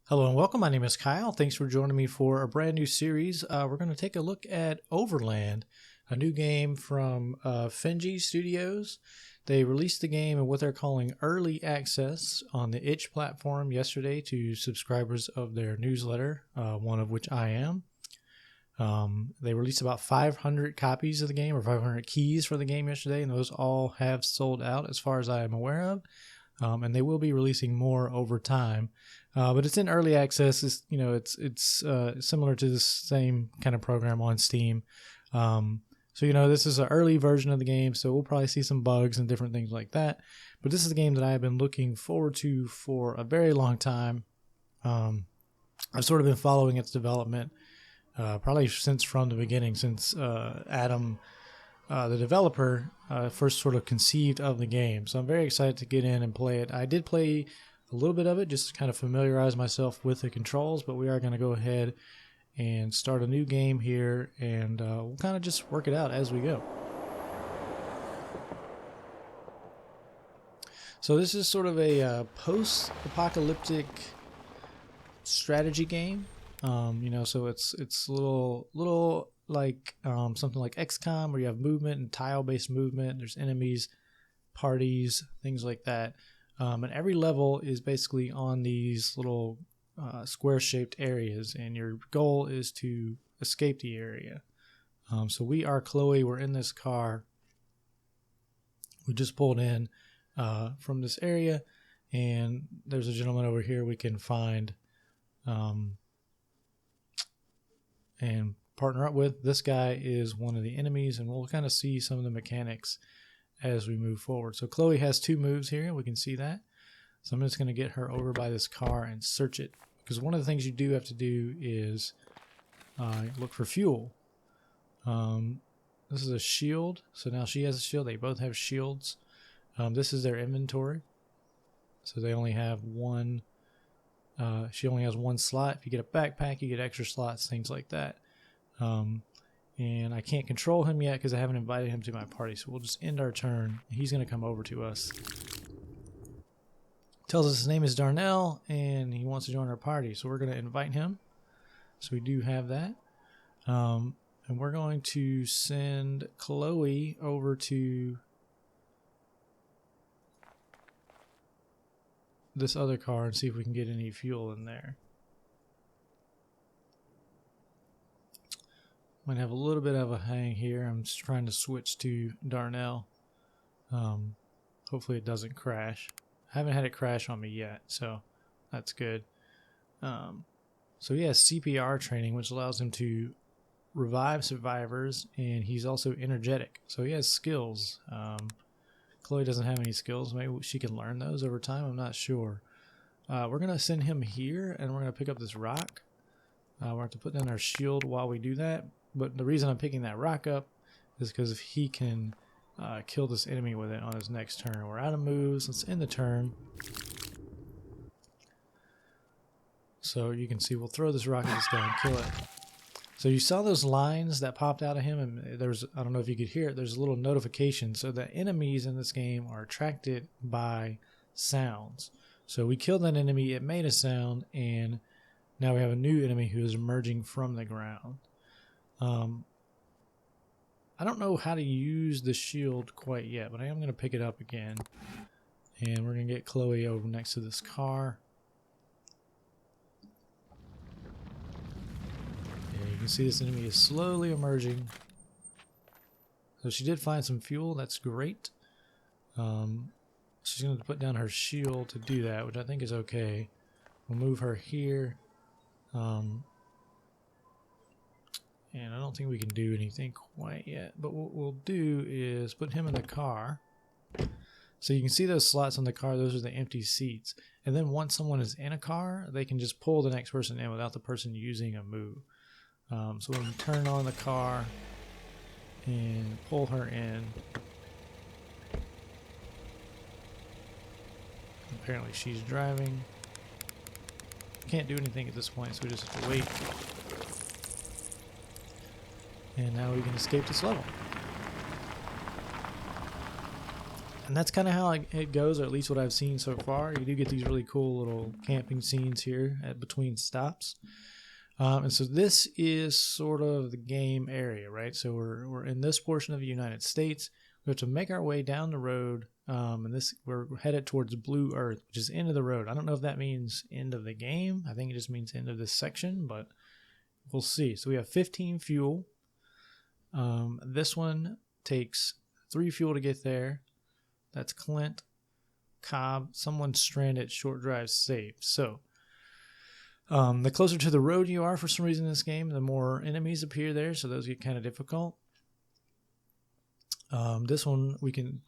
Hello and welcome. My name is Kyle. Thanks for joining me for a brand new series. We're going to take a look at Overland, a new game from Finji Studios. They released the game in what they're calling early access on the itch platform yesterday to subscribers of their newsletter, one of which I am. They released about 500 copies of the game, or 500 keys for the game yesterday, and those all have sold out as far as I am aware of. And they will be releasing more over time, but it's in early access. It's similar to the same kind of program on Steam. This is an early version of the game, so we'll probably see some bugs and different things like that. But this is a game that I have been looking forward to for a very long time. I've sort of been following its development probably since from the beginning, since Adam, the developer, first sort of conceived of the game. So I'm very excited to get in and play it. I did play a little bit of it just to kind of familiarize myself with the controls, but we are going to go ahead and start a new game here, and we'll kind of just work it out as we go. So this is sort of a post-apocalyptic strategy game. So it's a little like something like XCOM, where you have movement and tile-based movement. There's enemies, parties, things like that. And every level is basically on these little square-shaped areas, and your goal is to escape the area. So we are Chloe. We're in this car. We just pulled in from this area, and there's a gentleman over here we can find and partner up with. This guy is one of the enemies, and we'll kind of see some of the mechanics as we move forward. So Chloe has two moves here. We can see that. So I'm just going to get her over by this car and search it, because one of the things you do have to do is look for fuel. This is a shield. So now she has a shield. They both have shields. This is their inventory. So they only have one. She only has one slot. If you get a backpack, you get extra slots, things like that. And I can't control him yet because I haven't invited him to my party. So we'll just end our turn. He's going to come over to us. Tells us his name is Darnell and he wants to join our party. So we're going to invite him. So we do have that. And we're going to send Chloe over to this other car and see if we can get any fuel in there. Might have a little bit of a hang here. I'm just trying to switch to Darnell. Hopefully it doesn't crash. I haven't had it crash on me yet, so that's good. So he has CPR training, which allows him to revive survivors, and he's also energetic. So he has skills. Chloe doesn't have any skills. Maybe she can learn those over time. I'm not sure. We're going to send him here, and we're going to pick up this rock. We're going to have to put down our shield while we do that. But the reason I'm picking that rock up is because if he can kill this enemy with it on his next turn. We're out of moves. Let's end the turn. So you can see we'll throw this rock at this guy and kill it. So you saw those lines that popped out of him, and there's, I don't know if you could hear it, there's a little notification. So the enemies in this game are attracted by sounds. So we killed that enemy, it made a sound, and now we have a new enemy who is emerging from the ground. I don't know how to use the shield quite yet, but I am going to pick it up again. And we're going to get Chloe over next to this car. Yeah, you can see this enemy is slowly emerging. So she did find some fuel. That's great. She's going to put down her shield to do that, which I think is okay. We'll move her here. And I don't think we can do anything quite yet. But what we'll do is put him in the car. So you can see those slots on the car. Those are the empty seats. And then once someone is in a car, they can just pull the next person in without the person using a move. So we'll turn on the car and pull her in. Apparently she's driving. Can't do anything at this point, so we just have to wait. And now we can escape this level. And that's kind of how it goes, or at least what I've seen so far. You do get these really cool little camping scenes here at between stops. And so this is sort of the game area, right? So we're in this portion of the United States. We have to make our way down the road, and we're headed towards Blue Earth, which is end of the road. I don't know if that means end of the game. I think it just means end of this section, but we'll see. So we have 15 fuel. This one takes 3 fuel to get there. That's Clint, Cobb, someone stranded, short drive safe. So the closer to the road you are for some reason in this game, the more enemies appear there, so those get kind of difficult. This one, we can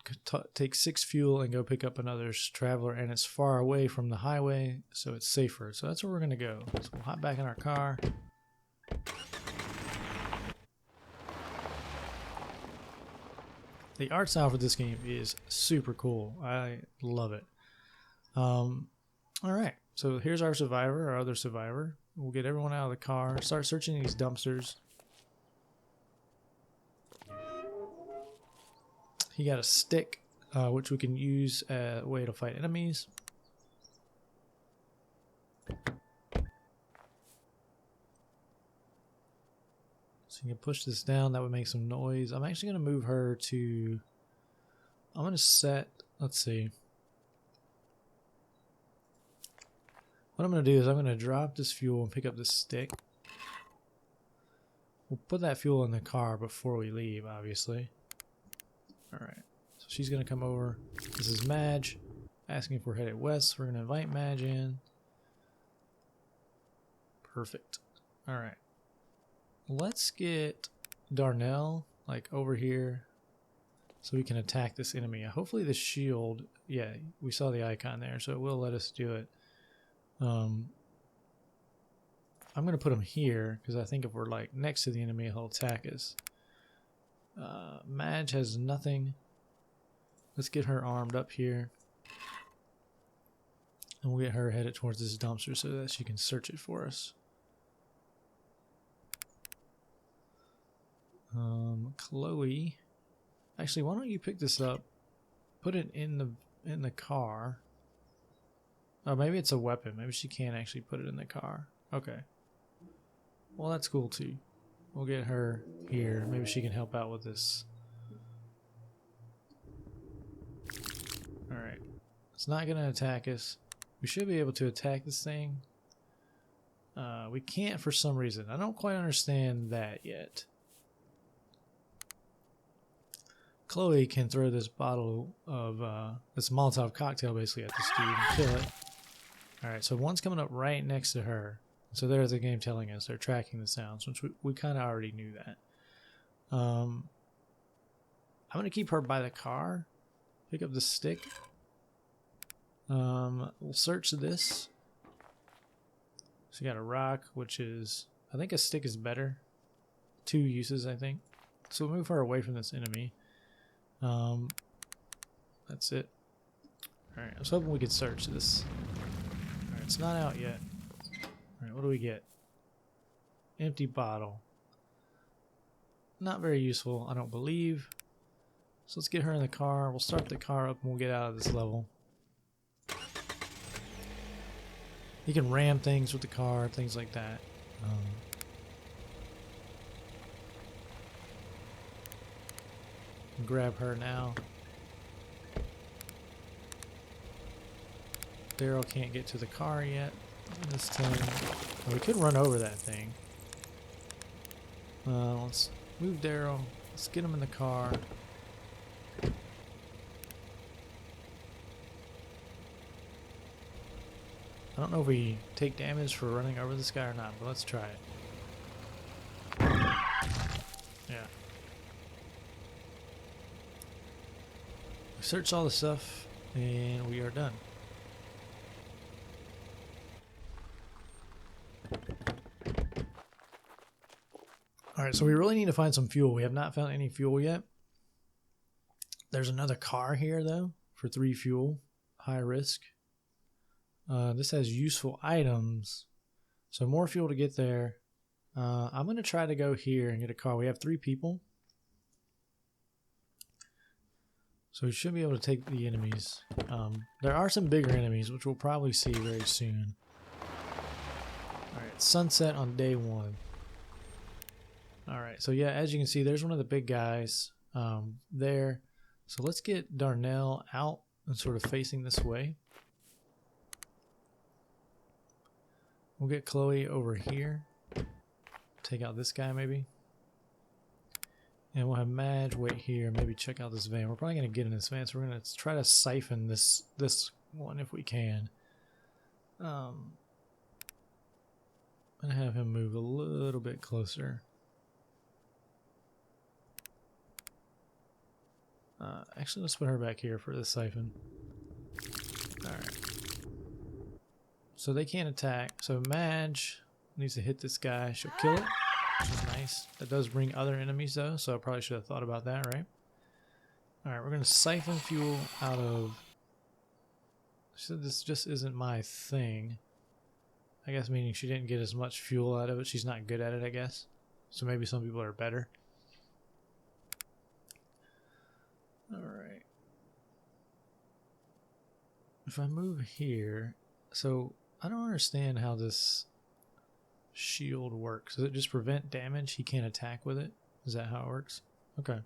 take 6 fuel and go pick up another traveler, and it's far away from the highway, so it's safer. So that's where we're going to go. So we'll hop back in our car. The art style for this game is super cool. I love it. All right, so here's our survivor, our other survivor. We'll get everyone out of the car, start searching these dumpsters. He got a stick, which we can use as a way to fight enemies. So you can push this down, that would make some noise. I'm actually going to move her to, I'm going to set, let's see. What I'm going to do is I'm going to drop this fuel and pick up this stick. We'll put that fuel in the car before we leave, obviously. Alright, so she's going to come over. This is Madge, asking if we're headed west. We're going to invite Madge in. Perfect. Alright. Let's get Darnell, like, over here so we can attack this enemy. Hopefully the shield, yeah, we saw the icon there, so it will let us do it. I'm going to put him here because I think if we're, like, next to the enemy, he'll attack us. Madge has nothing. Let's get her armed up here. And we'll get her headed towards this dumpster so that she can search it for us. Chloe, actually, why don't you pick this up, put it in the car. Oh, maybe it's a weapon. Maybe she can't actually put it in the car. Okay. Well, that's cool too. We'll get her here. Maybe she can help out with this. Alright. It's not going to attack us. We should be able to attack this thing. We can't for some reason. I don't quite understand that yet. Chloe can throw this bottle of this Molotov cocktail basically at this dude and kill it. Alright, so one's coming up right next to her. So there's the game telling us they're tracking the sounds, which we kind of already knew that. I'm going to keep her by the car. Pick up the stick. We'll search this. So you got a rock, which is, I think a stick is better. 2 uses, I think. So we'll move her away from this enemy. That's it. Alright, I was hoping we could search this. Alright, it's not out yet. Alright, what do we get? Empty bottle. Not very useful, I don't believe. So let's get her in the car. We'll start the car up and we'll get out of this level. You can ram things with the car, things like that. Grab her now. Daryl can't get to the car yet. This time, we could run over that thing. Let's move Daryl. Let's get him in the car. I don't know if we take damage for running over this guy or not, but let's try it. Yeah. We searched all the stuff, and we are done. Alright, so we really need to find some fuel. We have not found any fuel yet. There's another car here, though, for 3 fuel. High risk. This has useful items. So more fuel to get there. I'm going to try to go here and get a car. We have 3 people. So we should be able to take the enemies. There are some bigger enemies, which we'll probably see very soon. Alright, sunset on day 1. Alright, so yeah, as you can see, there's one of the big guys there. So let's get Darnell out and sort of facing this way. We'll get Chloe over here. Take out this guy maybe. And we'll have Madge wait here, maybe check out this van. We're probably going to get in this van, so we're going to try to siphon this one if we can. I'm going to have him move a little bit closer. Actually, let's put her back here for the siphon. Alright. So they can't attack. So Madge needs to hit this guy. She'll kill it, which is nice. That does bring other enemies though, so I probably should have thought about that, right? Alright, we're going to siphon fuel out of... She said this just isn't my thing. I guess meaning she didn't get as much fuel out of it. She's not good at it, I guess. So maybe some people are better. Alright. If I move here... So, I don't understand how this shield works. Does it just prevent damage? He can't attack with it? Is that how it works? Okay.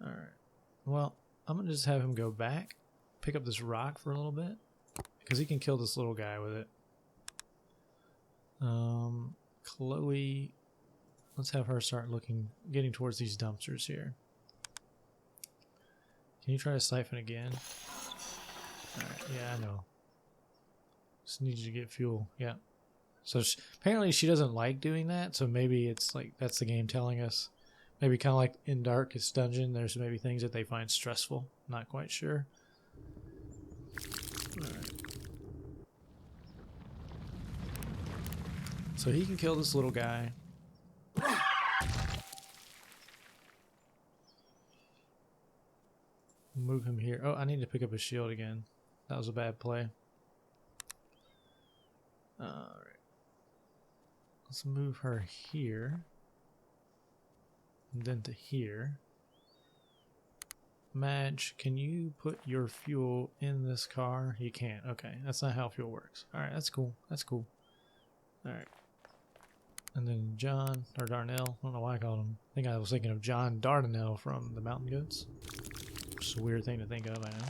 Alright. Well, I'm going to just have him go back. Pick up this rock for a little bit. Because he can kill this little guy with it. Chloe... Let's have her start getting towards these dumpsters here. Can you try to siphon again? Alright, yeah, I know. Just need you to get fuel. Yeah. So apparently she doesn't like doing that, so maybe it's like that's the game telling us. Maybe kind of like in Darkest Dungeon, there's maybe things that they find stressful. Not quite sure. Alright. So he can kill this little guy. Move him here. Oh, I need to pick up his shield again. That was a bad play. Alright. Let's move her here. And then to here. Madge, can you put your fuel in this car? You can't. Okay, that's not how fuel works. Alright, that's cool. That's cool. Alright. And then John, or Darnell. I don't know why I called him. I think I was thinking of John Dardanelle from the Mountain Goats. Which is a weird thing to think of, I know.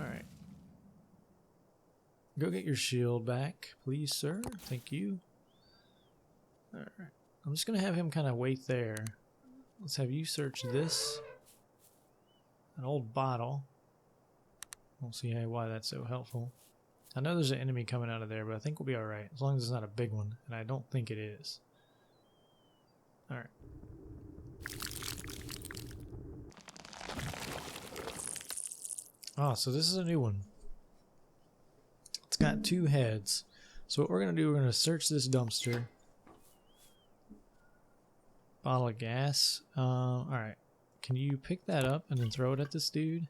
Alright. Go get your shield back, please, sir. Thank you. Alright. I'm just going to have him kind of wait there. Let's have you search this. An old bottle. We'll see why that's so helpful. I know there's an enemy coming out of there, but I think we'll be alright. As long as it's not a big one. And I don't think it is. Alright. Oh, so this is a new one. It's got 2 heads. So what we're going to do, we're going to search this dumpster. Bottle of gas. Alright. Can you pick that up and then throw it at this dude?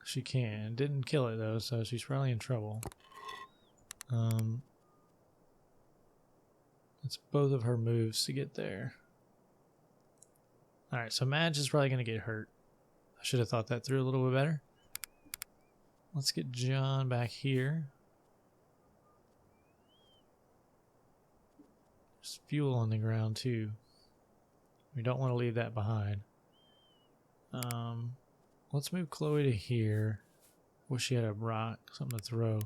She can. Didn't kill it though, so she's probably in trouble. It's both of her moves to get there. Alright, so Madge is probably going to get hurt. I should have thought that through a little bit better. Let's get John back here. There's fuel on the ground too. We don't want to leave that behind. Let's move Chloe to here. Wish she had a rock, something to throw.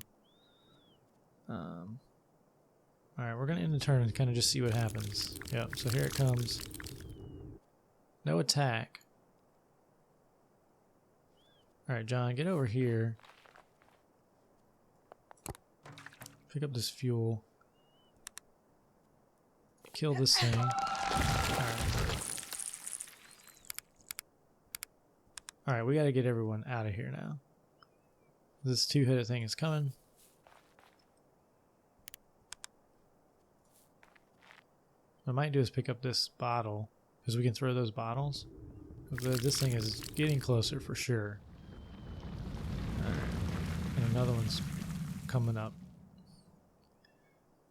Alright, we're going to end the turn and kind of just see what happens. Yep, so here it comes. No attack. Alright, John, get over here. Pick up this fuel. Kill this thing. Alright, we gotta get everyone out of here now. This 2-headed thing is coming. What I might do is pick up this bottle, because we can throw those bottles. This thing is getting closer for sure. Alright. And another one's coming up.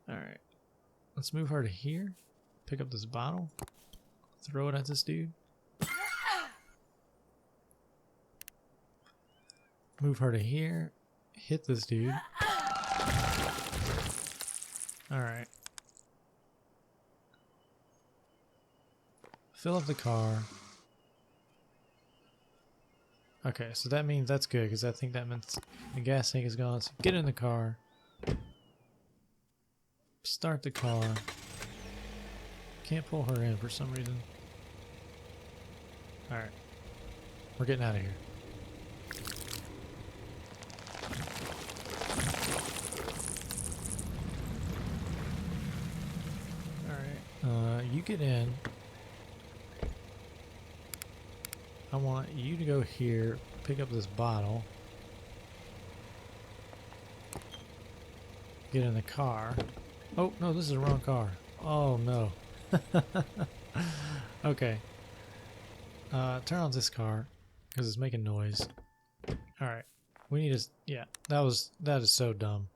Alright. Let's move her to here. Pick up this bottle. Throw it at this dude. Move her to here. Hit this dude. Alright. Fill up the car. Okay, so that means that's good, because I think that means the gas tank is gone. So get in the car. Start the car. Can't pull her in for some reason. Alright. We're getting out of here. Alright. You get in. I want you to go here, pick up this bottle. Get in the car. Oh, no, this is the wrong car. Oh, no. Okay. Turn on this car because it's making noise. Alright. We need to... Yeah, that is so dumb.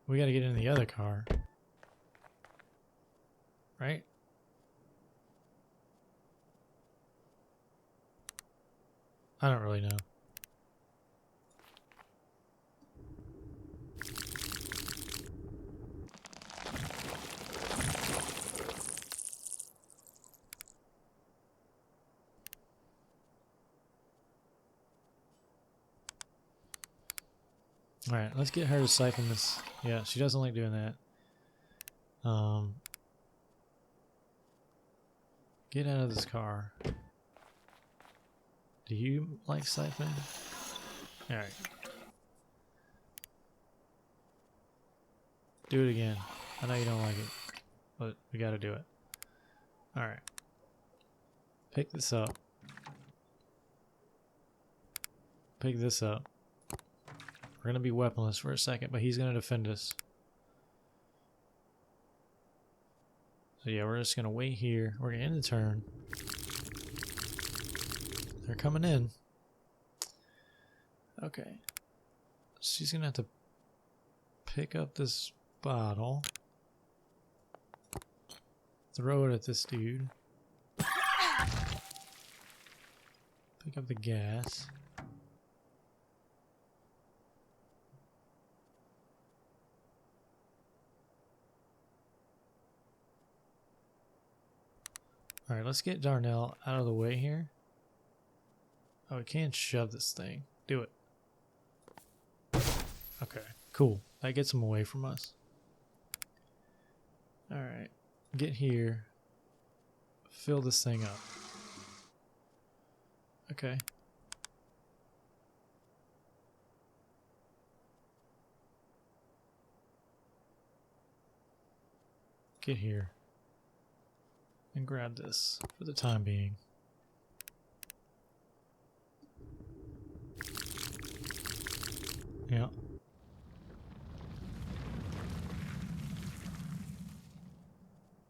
We got to get in the other car. Right? I don't really know. Alright, let's get her to siphon this. Yeah, she doesn't like doing that. Get out of this car. Do you like siphoning? Alright. Do it again. I know you don't like it, but we gotta do it. Alright. Pick this up. Pick this up. We're gonna be weaponless for a second, but he's gonna defend us. So yeah, we're just gonna wait here. We're gonna end the turn. They're coming in. Okay. She's gonna have to pick up this bottle. Throw it at this dude. Pick up the gas. Alright, let's get Darnell out of the way here. Oh, we can't shove this thing. Do it. Okay, cool. That gets him away from us. Alright, get here. Fill this thing up. Okay. Get here. And grab this for the time being. Yeah.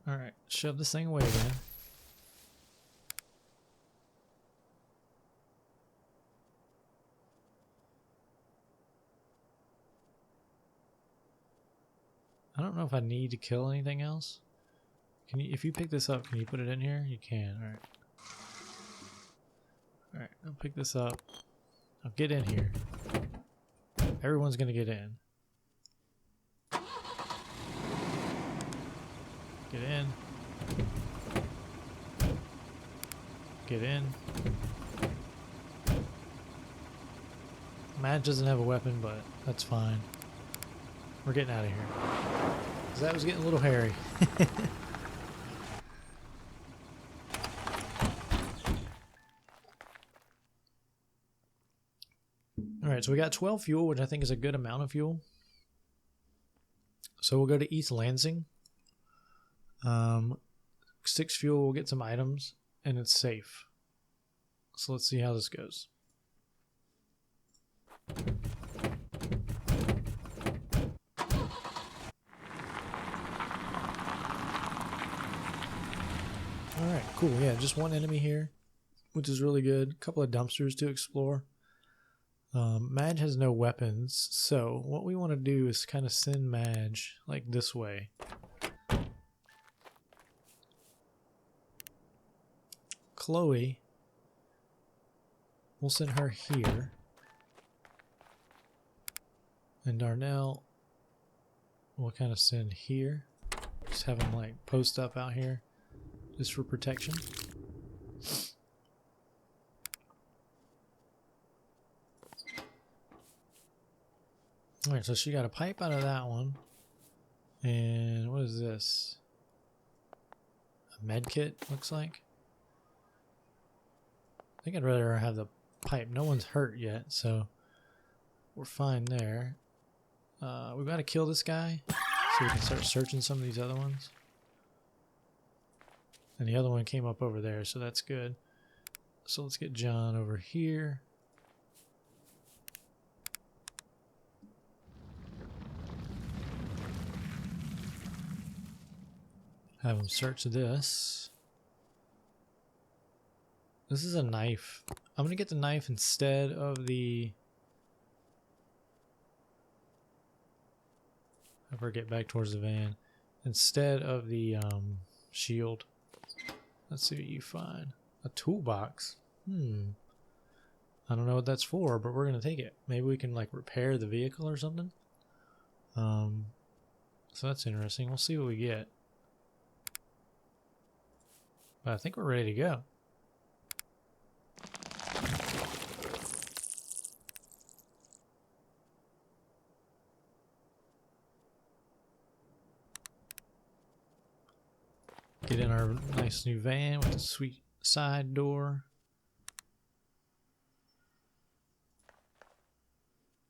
Alright, shove this thing away again. I don't know if I need to kill anything else. Can you, if you pick this up, can you put it in here? You can, alright. Alright, I'll pick this up. I'll get in here. Everyone's gonna get in. Get in. Get in. Matt doesn't have a weapon, but that's fine. We're getting out of here. 'Cause that was getting a little hairy. Alright, so we got 12 fuel, which I think is a good amount of fuel. So we'll go to East Lansing. 6 fuel, we'll get some items, and it's safe. So let's see how this goes. Alright, cool. Yeah, just one enemy here, which is really good. A couple of dumpsters to explore. Madge has no weapons, so what we want to do is kind of send Madge like this way. Chloe, we'll send her here. And Darnell, we'll kind of send here. Just have him like post up out here just for protection. Alright, so she got a pipe out of that one. And what is this? A med kit, looks like. I think I'd rather have the pipe. No one's hurt yet, so we're fine there. We've got to kill this guy so we can start searching some of these other ones. And the other one came up over there, so that's good. So let's get John over here. Have him search this. This is a knife. I'm gonna get the knife instead of the... If I get back towards the van. Instead of the shield. Let's see what you find. A toolbox. I don't know what that's for, but we're gonna take it. Maybe we can like repair the vehicle or something. So that's interesting. We'll see what we get. But I think we're ready to go. Get in our nice new van with a sweet side door.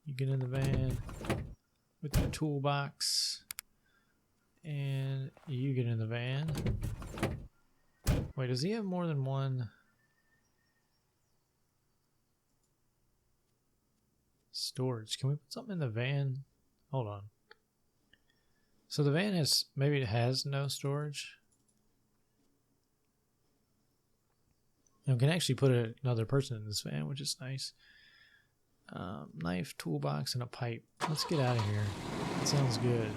You get in the van with your toolbox. And you get in the van. Wait, does he have more than one storage? Can we put something in the van? Hold on. So the van has, maybe it has no storage. And we can actually put another person in this van, which is nice. Knife, toolbox, and a pipe. Let's get out of here. That sounds good.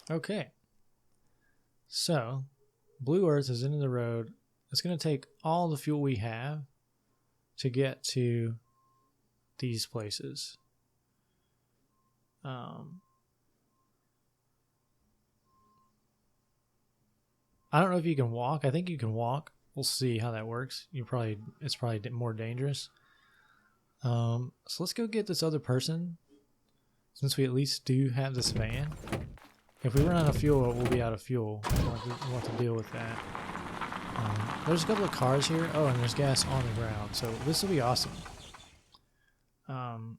Okay, so Blue Earth is into the road. It's going to take all the fuel we have to get to these places. I don't know if you can walk. I think you can walk. We'll see how that works. It's probably more dangerous. So let's go get this other person, since we at least do have this van. If we run out of fuel, we'll be out of fuel. We'll have to deal with that. There's a couple of cars here. Oh, and there's gas on the ground. So this will be awesome. And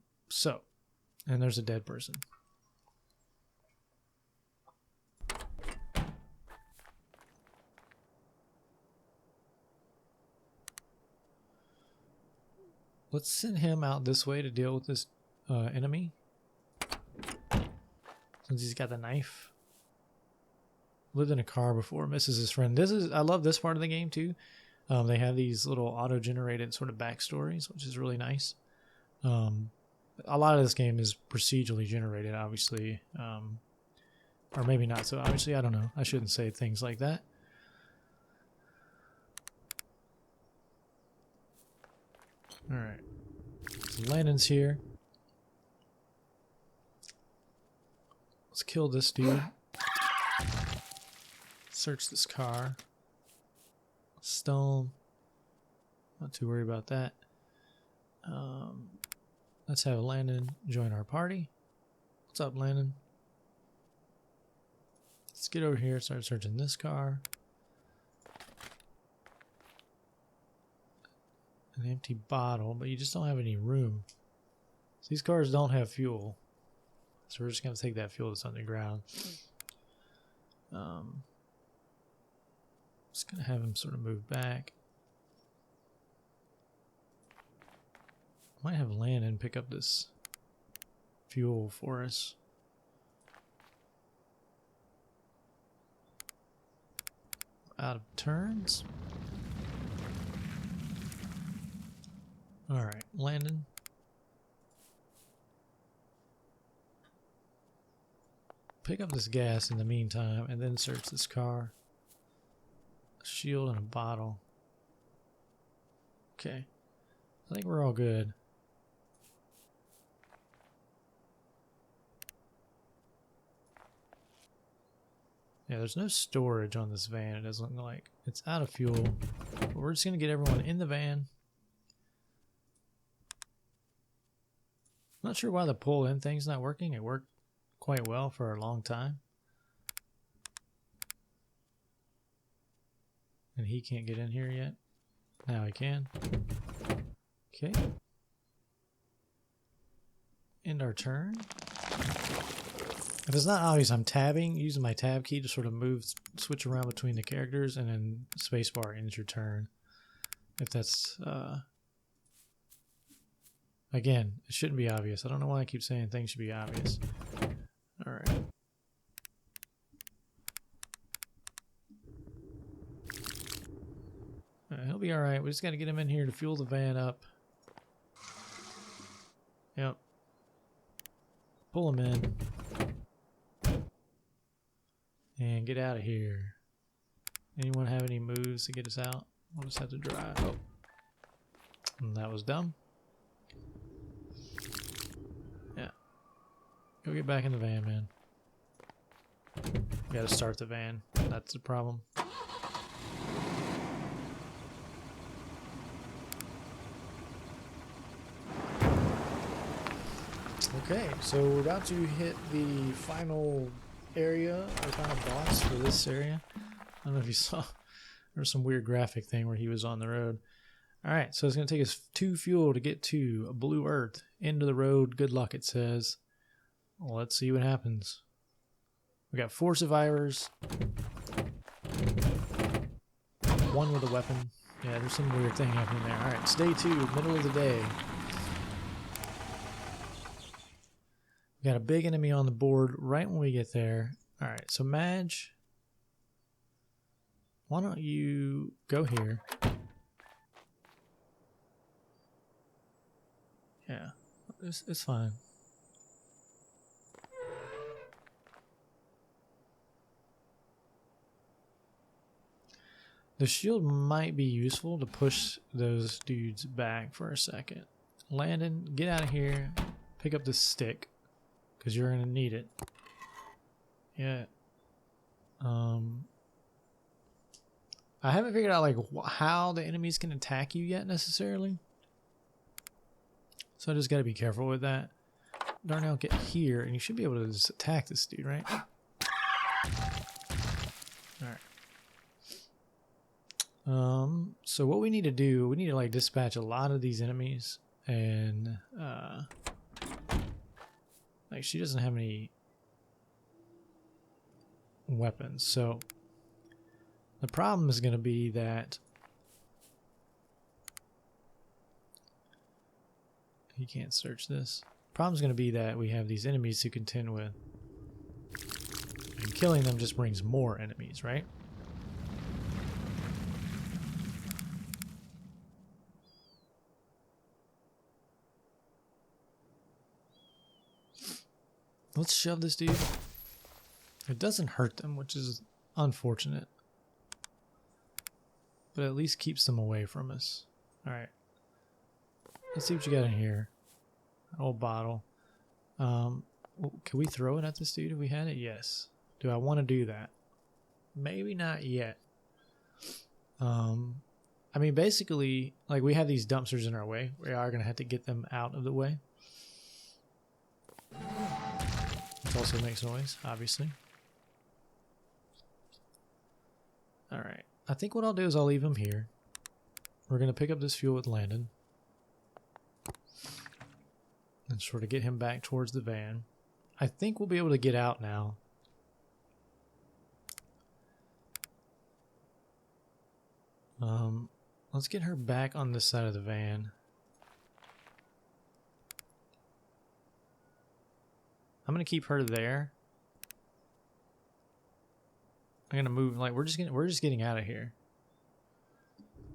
there's a dead person. Let's send him out this way to deal with this enemy. Since he's got the knife. Lived in a car before, misses his friend. I love this part of the game too. They have these little auto-generated sort of backstories, which is really nice. A lot of this game is procedurally generated, obviously. Or maybe not so obviously, I don't know. I shouldn't say things like that. Alright. So Landon's here. Let's kill this dude. Search this car. Stone. Not too worried about that. Let's have Landon join our party. What's up, Landon? Let's get over here and start searching this car. An empty bottle, but you just don't have any room. So these cars don't have fuel. So we're just going to take that fuel that's on the ground. Just going to have him sort of move back. Might have Landon pick up this fuel for us. Out of turns. Alright, Landon. pick up this gas in the meantime and then search this car. A shield and a bottle. Okay. I think we're all good. Yeah, there's no storage on this van, it doesn't look like. It's out of fuel. But we're just going to get everyone in the van. Not sure why the pull-in thing's not working. It worked quite well for a long time. And he can't get in here yet. Now he can. Okay. End our turn. If it's not obvious, I'm tabbing, using my tab key to sort of switch around between the characters, and then spacebar ends your turn. If that's, again, it shouldn't be obvious. I don't know why I keep saying things should be obvious. Alright. He'll be alright. We just got to get him in here to fuel the van up. Yep. Pull him in. And get out of here. Anyone have any moves to get us out? We'll just have to drive. Oh. And that was dumb. Yeah. Go get back in the van, man. You gotta start the van. That's the problem. Okay, so we're about to hit the final area, or final boss for this area. I don't know if you saw, there was some weird graphic thing where he was on the road. Alright, so it's going to take us 2 fuel to get to a Blue Earth. End of the road, good luck, it says. Well, let's see what happens. We got 4 survivors. 1 with a weapon. Yeah, there's some weird thing happening there. Alright, it's day 2, middle of the day. We got a big enemy on the board right when we get there. Alright, so Madge, why don't you go here? Yeah, it's fine. The shield might be useful to push those dudes back for a second. Landon, get out of here. Pick up this stick. Because you're going to need it. Yeah. I haven't figured out like how the enemies can attack you yet necessarily. So I just got to be careful with that. Darnell, get here and you should be able to just attack this dude, right? Alright. So what we need to do, we need to like dispatch a lot of these enemies and like she doesn't have any weapons, so the problem is going to be that he can't search this. Problem is going to be that we have these enemies to contend with, and killing them just brings more enemies, right? Let's shove this dude. It doesn't hurt them, which is unfortunate. But at least keeps them away from us. Alright. Let's see what you got in here. An old bottle. Can we throw it at this dude if we had it? Yes. Do I want to do that? Maybe not yet. I mean, basically, like we have these dumpsters in our way. We are going to have to get them out of the way. This also makes noise, obviously. Alright. I think what I'll do is I'll leave him here. We're going to pick up this fuel with Landon. And sort of get him back towards the van. I think we'll be able to get out now. Let's get her back on this side of the van. I'm gonna keep her there. I'm gonna move, like we're just getting out of here.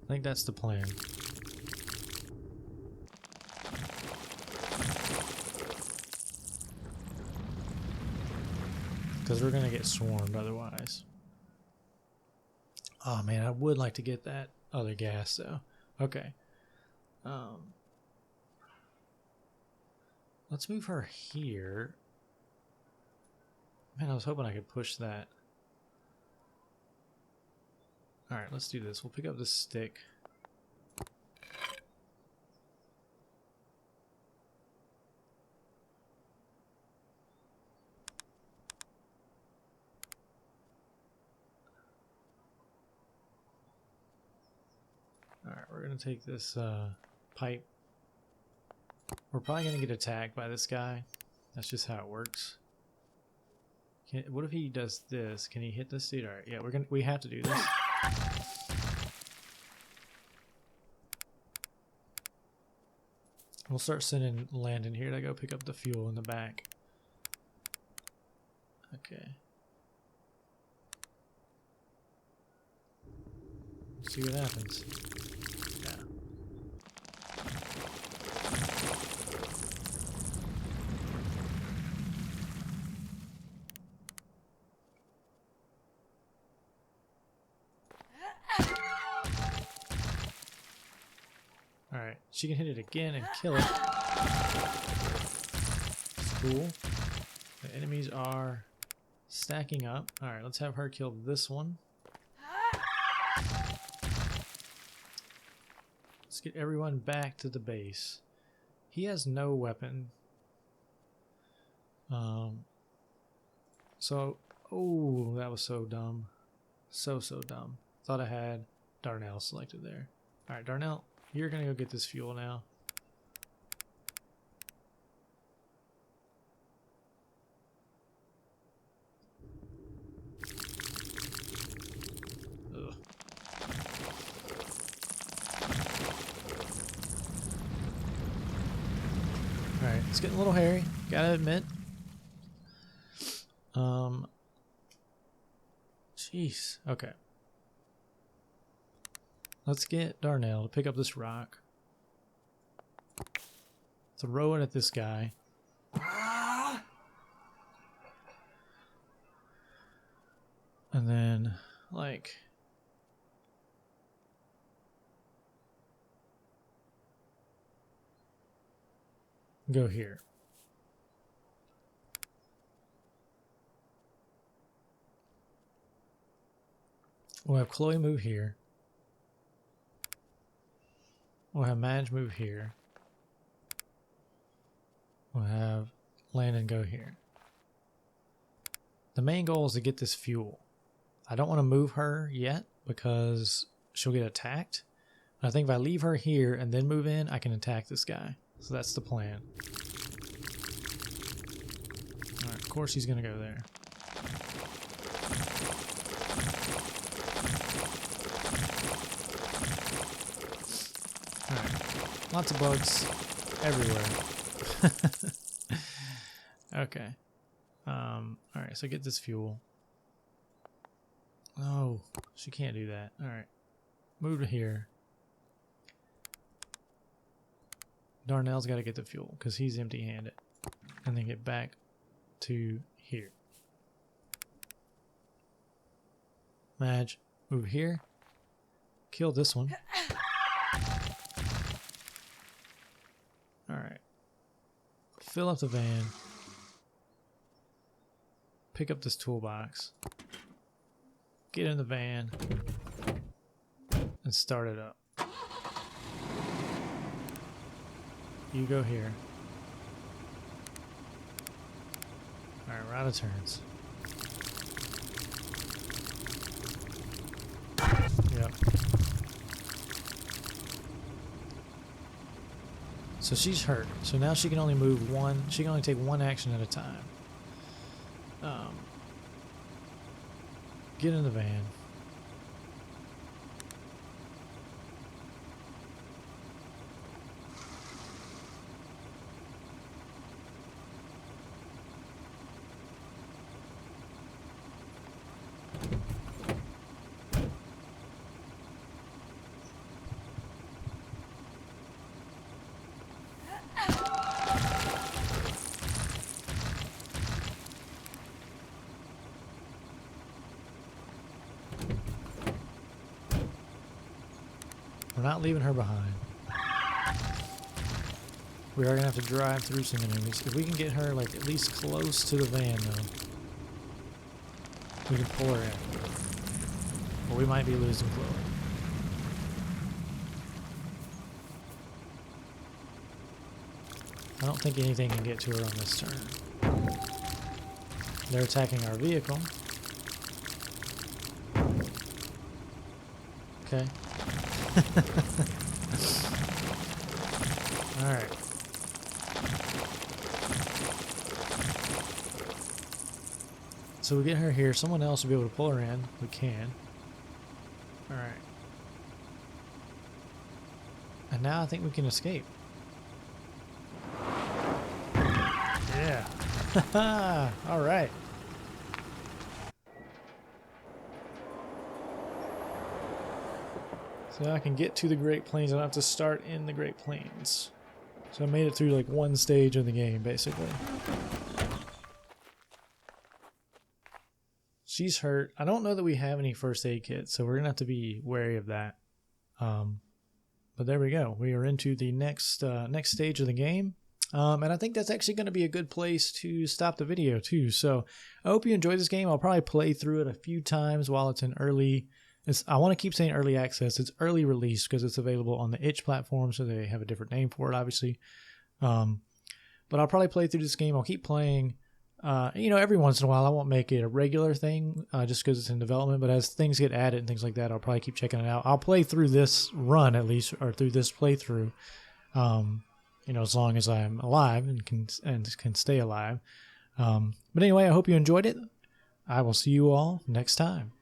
I think that's the plan. because we're gonna get swarmed otherwise. Oh man, I would like to get that other gas though. Okay. Let's move her here. Man, I was hoping I could push that. Alright, let's do this. We'll pick up this stick. Alright, we're going to take this pipe. We're probably going to get attacked by this guy. That's just how it works. What if he does this? Can he hit this dude? Alright, yeah, we have to do this. We'll start sending Landon here to go pick up the fuel in the back. Okay. See what happens. Yeah. Alright, she can hit it again and kill it. It's cool. The enemies are stacking up. Alright, let's have her kill this one. Let's get everyone back to the base. He has no weapon. Oh, that was so dumb. So dumb. Thought I had Darnell selected there. Alright, Darnell, you're gonna go get this fuel now. Ugh. Alright, it's getting a little hairy, gotta admit. Jeez, okay. Let's get Darnell to pick up this rock. Throw it at this guy. And then, like... go here. We'll have Chloe move here. We'll have Madge move here. We'll have Landon go here. The main goal is to get this fuel. I don't want to move her yet because she'll get attacked. But I think if I leave her here and then move in, I can attack this guy. So that's the plan. Alright, of course he's going to go there. Alright, lots of bugs everywhere. Okay. Alright, so get this fuel. Oh, she can't do that. Alright, move to here. Darnell's got to get the fuel because he's empty-handed. And then get back to here. Madge, move here. Kill this one. Alright. Fill up the van. Pick up this toolbox. Get in the van. And start it up. You go here. Alright, we're out of turns. Yep. So she's hurt. So now she can only move one. She can only take one action at a time. Get in the van. We're not leaving her behind. We are going to have to drive through some enemies. If we can get her, like, at least close to the van, though, we can pull her in. Or we might be losing Chloe. I don't think anything can get to her on this turn. They're attacking our vehicle. Okay. Alright. So we get her here. Someone else will be able to pull her in. We can. Alright. And now I think we can escape. Yeah. Alright. So I can get to the Great Plains. I don't have to start in the Great Plains. So I made it through like one stage of the game, basically. She's hurt. I don't know that we have any first aid kits, so we're going to have to be wary of that. But there we go. We are into the next stage of the game. And I think that's actually going to be a good place to stop the video too. So I hope you enjoyed this game. I'll probably play through it a few times while it's in early. I want to keep saying early access. It's early release because it's available on the itch platform, so they have a different name for it, obviously. But I'll probably play through this game. I'll keep playing. Every once in a while. I won't make it a regular thing just because it's in development. But as things get added and things like that, I'll probably keep checking it out. I'll play through this run at least, or through this playthrough. As long as I'm alive and can stay alive. But anyway, I hope you enjoyed it. I will see you all next time.